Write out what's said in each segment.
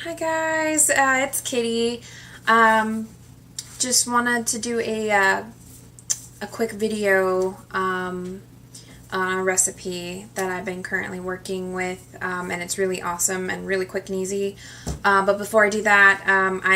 Hi guys, it's Kitty. Just wanted to do a quick video on a recipe that I've been currently working with, and it's really awesome and really quick and easy. But before I do that,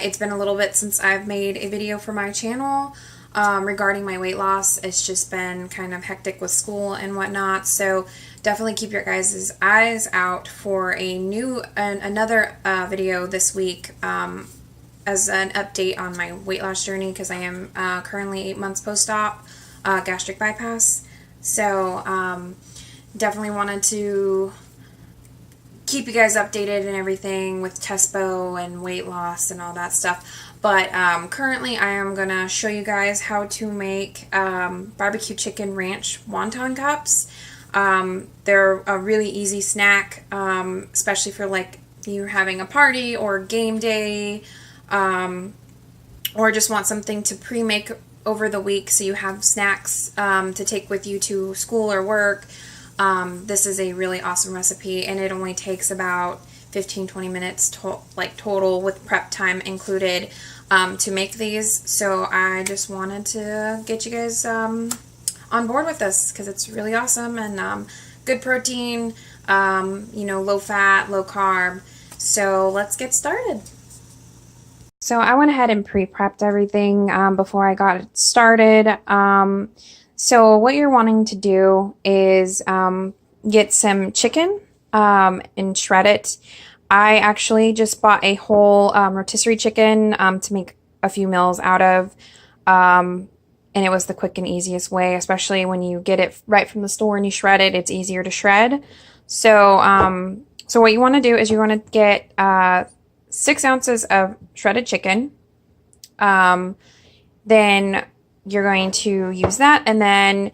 it's been a little bit since I've made a video for my channel regarding my weight loss. It's just been kind of hectic with school and whatnot, so definitely keep your guys' eyes out for another video this week as an update on my weight loss journey, because I am currently 8 months post-op gastric bypass. So definitely wanted to keep you guys updated and everything with Tespo and weight loss and all that stuff. But currently I am going to show you guys how to make barbecue chicken ranch wonton cups. They're a really easy snack, especially for like you're having a party or game day, or just want something to pre-make over the week so you have snacks to take with you to school or work. This is a really awesome recipe, and it only takes about 15-20 minutes total with prep time included to make these. So I just wanted to get you guys on board with this because it's really awesome and good protein, low fat, low carb. So let's get started. So I went ahead and pre-prepped everything before I got it started. So what you're wanting to do is get some chicken and shred it. I actually just bought a whole rotisserie chicken to make a few meals out of. And it was the quick and easiest way, especially when you get it right from the store and you shred it, it's easier to shred. So, so what you want to do is you want to get 6 ounces of shredded chicken. Then you're going to use that, and then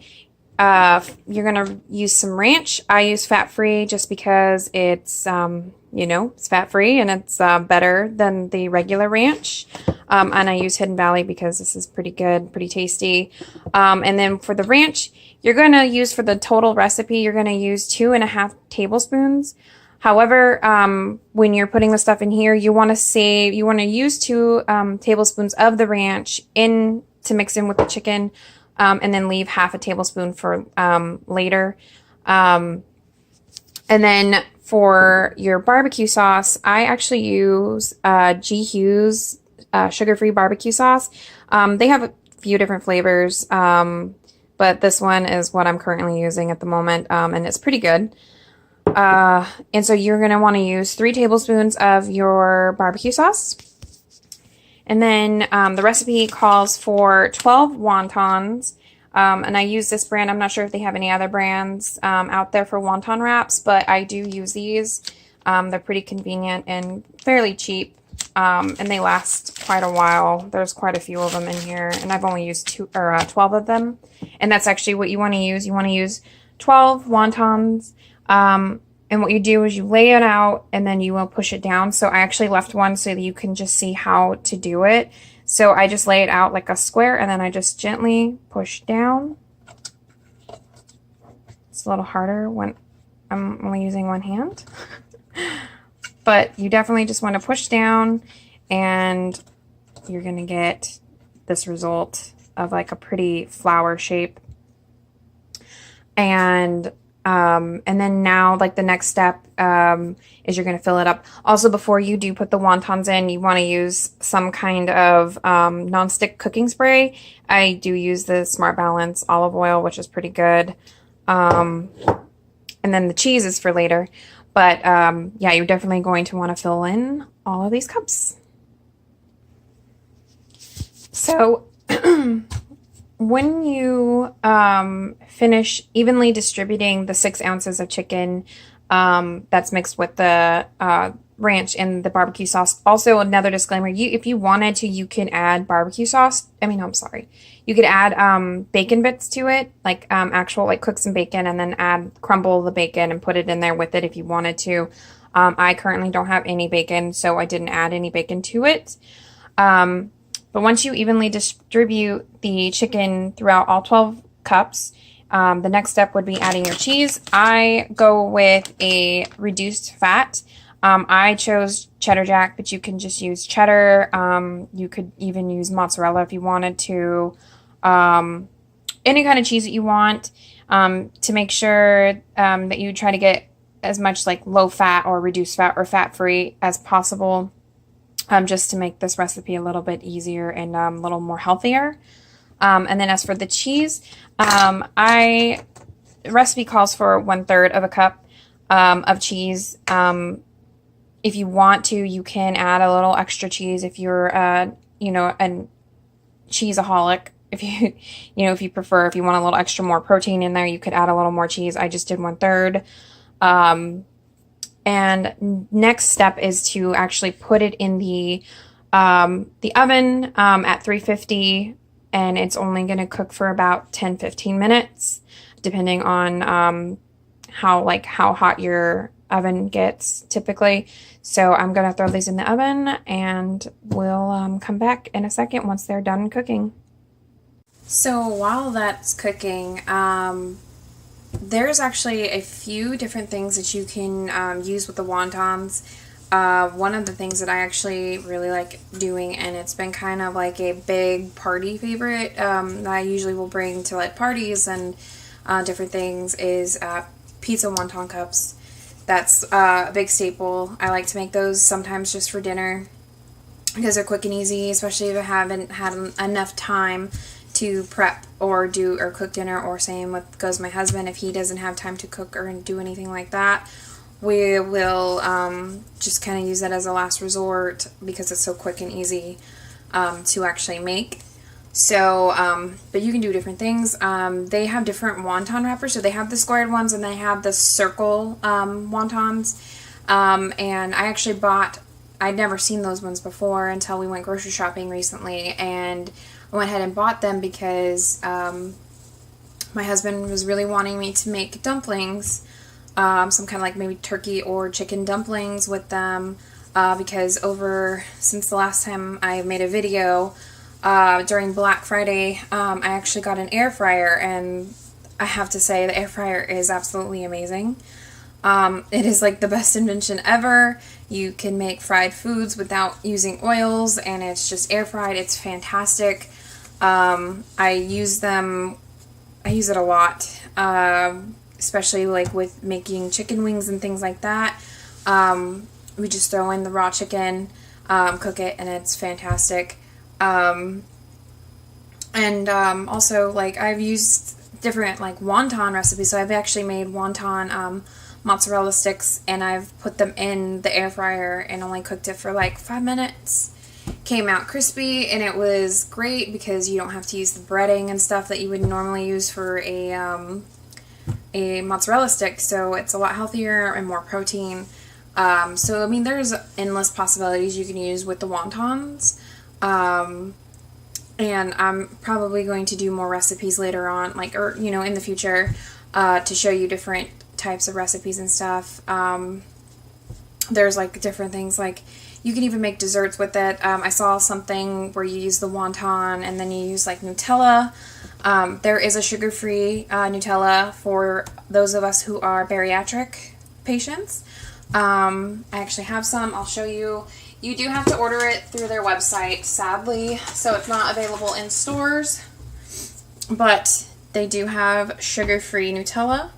you're going to use some ranch. I use fat-free just because it's, it's fat-free and it's better than the regular ranch. And I use Hidden Valley because this is pretty good, pretty tasty. And then for the ranch, you're going to use, for the total recipe, you're going to use 2.5 tablespoons. However, when you're putting the stuff in here, you want to use 2 tablespoons of the ranch to mix in with the chicken, and then leave half a tablespoon for later. And then for your barbecue sauce, I actually use G. Hughes sugar-free barbecue sauce. They have a few different flavors, but this one is what I'm currently using at the moment, and it's pretty good. And so you're going to want to use 3 tablespoons of your barbecue sauce. And then the recipe calls for 12 wontons. And I use this brand. I'm not sure if they have any other brands out there for wonton wraps, but I do use these. They're pretty convenient and fairly cheap. And they last quite a while. There's quite a few of them in here, and I've only used 12 of them. And that's actually what you want to use. You want to use 12 wontons. And what you do is you lay it out and then you will push it down. So I actually left one so that you can just see how to do it. So I just lay it out like a square, and then I just gently push down. It's a little harder when I'm only using one hand. But you definitely just want to push down, and you're going to get this result of like a pretty flower shape. And then now, like, the next step is you're going to fill it up. Also, before you do put the wontons in, you want to use some kind of non-stick cooking spray. I do use the Smart Balance olive oil, which is pretty good. And then the cheese is for later. But yeah, you're definitely going to want to fill in all of these cups. So when you finish evenly distributing the 6 ounces of chicken that's mixed with the ranch and the barbecue sauce. Also, another disclaimer, if you wanted to, you can add barbecue sauce. You could add bacon bits to it, like cook some bacon and then crumble the bacon and put it in there with it if you wanted to. I currently don't have any bacon, so I didn't add any bacon to it. But once you evenly distribute the chicken throughout all 12 cups, the next step would be adding your cheese. I go with a reduced fat. I chose cheddar jack, but you can just use cheddar. You could even use mozzarella if you wanted to. Any kind of cheese that you want, to make sure that you try to get as much like low fat or reduced fat or fat free as possible, just to make this recipe a little bit easier and a little more healthier. And then as for the cheese, the recipe calls for 1/3 of a cup of cheese. If you want to, you can add a little extra cheese if you're, a cheeseaholic. If you, if you prefer, if you want a little extra more protein in there, you could add a little more cheese. I just did 1/3. And next step is to actually put it in the oven at 350, and it's only going to cook for about 10-15 minutes, depending on how hot your oven gets typically. So I'm going to throw these in the oven, and we'll come back in a second once they're done cooking. So while that's cooking, there's actually a few different things that you can use with the wontons. One of the things that I actually really like doing, and it's been kind of like a big party favorite that I usually will bring to like parties and different things, is pizza wonton cups. That's a big staple. I like to make those sometimes just for dinner because they're quick and easy, especially if I haven't had enough time to prep or cook dinner, or same with goes my husband. If he doesn't have time to cook or do anything like that, we will just kind of use that as a last resort because it's so quick and easy to actually make. So, but you can do different things. They have different wonton wrappers. So they have the squared ones and they have the circle wontons. And I actually I'd never seen those ones before until we went grocery shopping recently, and I went ahead and bought them because my husband was really wanting me to make dumplings, some kind of like maybe turkey or chicken dumplings with them, because since the last time I made a video, during Black Friday, I actually got an air fryer, and I have to say the air fryer is absolutely amazing. It is like the best invention ever. You can make fried foods without using oils, and it's just air fried. It's fantastic. I use it a lot, especially like with making chicken wings and things like that. We just throw in the raw chicken, cook it, and it's fantastic. Also, like, I've used different like wonton recipes. So I've actually made wonton mozzarella sticks, and I've put them in the air fryer and only cooked it for like 5 minutes. Came out crispy, and it was great because you don't have to use the breading and stuff that you would normally use for a mozzarella stick. So it's a lot healthier and more protein. So I mean, there's endless possibilities you can use with the wontons. And I'm probably going to do more recipes later on, in the future, to show you different types of recipes and stuff. There's like different things, like you can even make desserts with it. I saw something where you use the wonton and then you use like Nutella. There is a sugar-free Nutella for those of us who are bariatric patients. I actually have some. I'll show you. You do have to order it through their website, sadly, so it's not available in stores, but they do have sugar-free Nutella.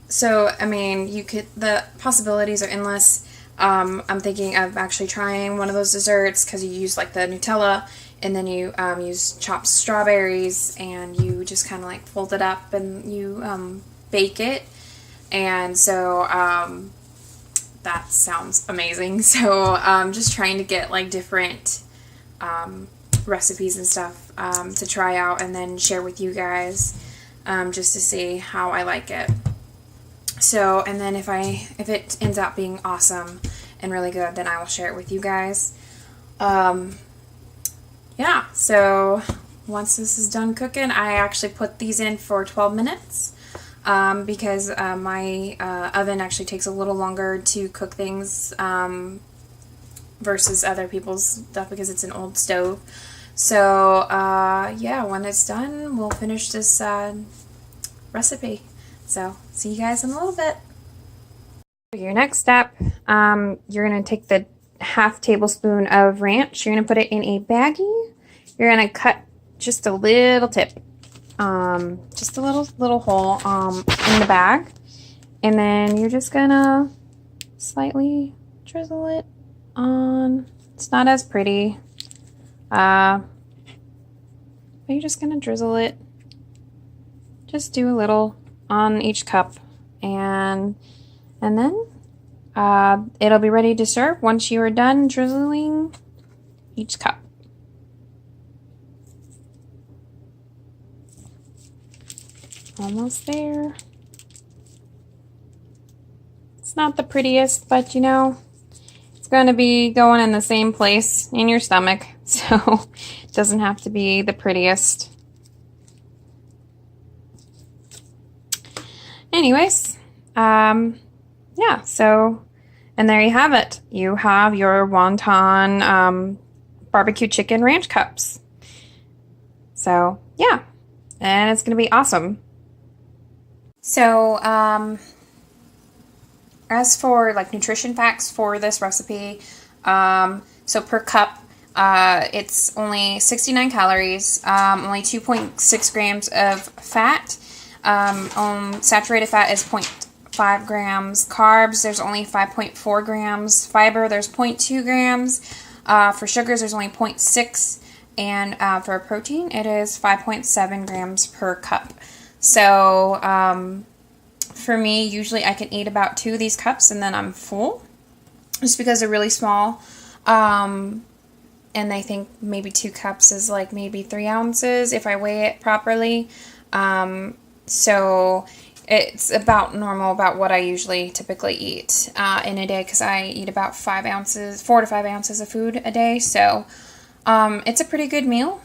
So, I mean, the possibilities are endless. I'm thinking of actually trying one of those desserts because you use like the Nutella, and then you use chopped strawberries, and you just kind of like fold it up and you bake it. And so that sounds amazing. So I'm just trying to get like different recipes and stuff to try out and then share with you guys, just to see how I like it. So, and then if it ends up being awesome and really good, then I will share it with you guys. Yeah, so once this is done cooking, I actually put these in for 12 minutes because my oven actually takes a little longer to cook things versus other people's stuff because it's an old stove. So, yeah, when it's done, we'll finish this recipe. So, see you guys in a little bit. Your next step, you're going to take the half tablespoon of ranch. You're going to put it in a baggie. You're going to cut just a little tip, just a little hole in the bag. And then you're just going to slightly drizzle it on. It's not as pretty, but you're just going to drizzle it. Just do a little on each cup, and then it'll be ready to serve once you are done drizzling each cup. Almost there. It's not the prettiest, but you know, it's going to be going in the same place in your stomach, so it doesn't have to be the prettiest. Anyways, yeah, so, and there you have it. You have your wonton barbecue chicken ranch cups. So, yeah, and it's going to be awesome. So, as for like nutrition facts for this recipe, so per cup, it's only 69 calories, only 2.6 grams of fat. Saturated fat is 0.5 grams. Carbs, there's only 5.4 grams. Fiber, there's 0.2 grams. For sugars, there's only 0.6. And for protein, it is 5.7 grams per cup. So for me, usually I can eat about 2 of these cups and then I'm full, just because they're really small. And I think maybe 2 cups is like maybe 3 ounces if I weigh it properly. So it's about normal, about what I usually typically eat in a day, because I eat about 4 to 5 ounces of food a day. So it's a pretty good meal.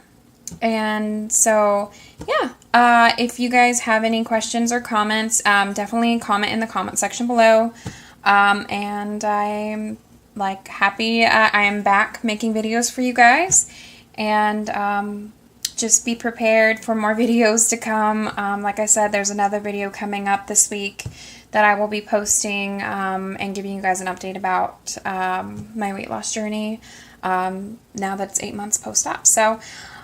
And so, yeah, if you guys have any questions or comments, definitely comment in the comment section below. And I'm like happy I am back making videos for you guys. And just be prepared for more videos to come. Like I said, there's another video coming up this week that I will be posting and giving you guys an update about my weight loss journey now that it's 8 months post-op. So,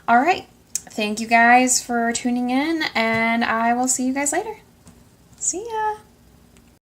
all right. Thank you guys for tuning in, and I will see you guys later. See ya.